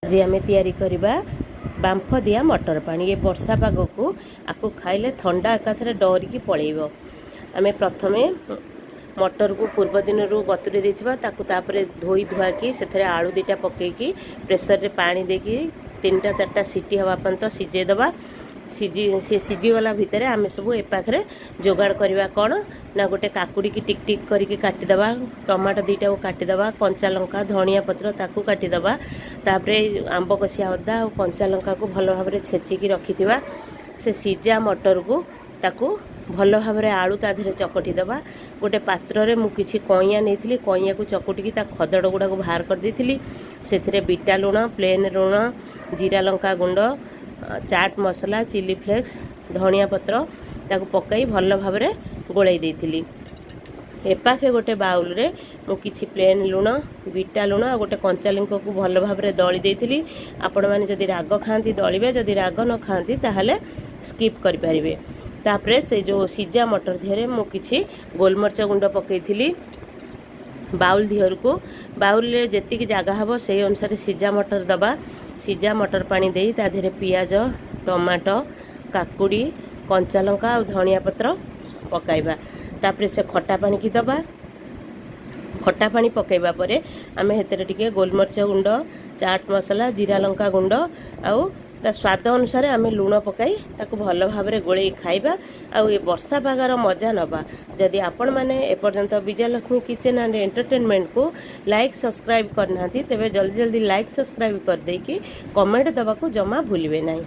आज आम तैयारी करवा बांफ दिया मटर पानी। ये वर्षा पाग को आपको खाइले ठंडा एकाथरे डरिकी पलैब। आम प्रथम मटर को पूर्व दिन बतुरी देथिबा ताकू तापरे धोई धुआकी से आलू दीटा पकईकी प्रेसर रे पानी देकी 3टा 4टा सीटी हवा पर्यंत सिझे दबा। सीझीगला भितर आम सब ए पाखे जोगाड़ करवा कौन ना गोटे काकुड़ी की टिक टिक करके काटिदबा, टमाटो 2टा को काटिदबा, कंचा लंका धनिया पत्र ताकू काटिदबा, तापरे आंब कषिया अदा और कंचा लंका को भल भाव में छेचिकी रखिथिबा। से सिझा मटर को ताकू भल भाव में आलू ता देहरे चकटी दबा। गोटे पात्र रे मु किछि कइया नेथिली, कइया को चकटिकी ता खदड़ गुड़ा को बाहर कर देथिली। सेथिरे बीटा लुण, प्लेन लुण, जीरा लंका गुंड, चाट मसला, चिली फ्लेक्स, धनिया पत्र ताकू पकाई भल भाव में गोलाई देथिली। एपाखे गोटे बाउल रे मु किछि प्लेन लुण, बीटा लुण आ गोटे कंचा लंका को भल भाव में दली देथिली। आपण माने जदि राग खांती दलिबे, जदि राग न खांती ताहले स्किप करि परिबे। तापरे से जो सिझा मटर दिहरे मु किछि गोलमरच गुंड पकईथिली। बाउल दिहर को बाउल रे जेतिकी जगह हबो सेही अनुसार सिझा मटर दबा। सिझा मटर पानी देई ता देहरे पियाज, टमाटो, काकुड़ी, कंचा लंका और धनिया पत्र पकाइबा। तापरे से खट्टा पानी की दबा। खट्टा पानी पकाइबा परे आमे हेतरे टिके गोलमरच गुंड, चाट मसला, जीरा लंका गुंड आउ ता स्वाद अनुसार आमे लुण पकाई ताकू भल भाव में गोले खाइबा। आउ ये वर्षा पागार मजा नबा। जदि आपण माने एपर्यंत विजयलक्ष्मी किचन एंड एंटरटेनमेंट को लाइक सब्सक्राइब करना तेबे जल्दी जल्दी लाइक सब्सक्राइब कर देकी कमेंट दबा को जमा भूलिबे नहीं।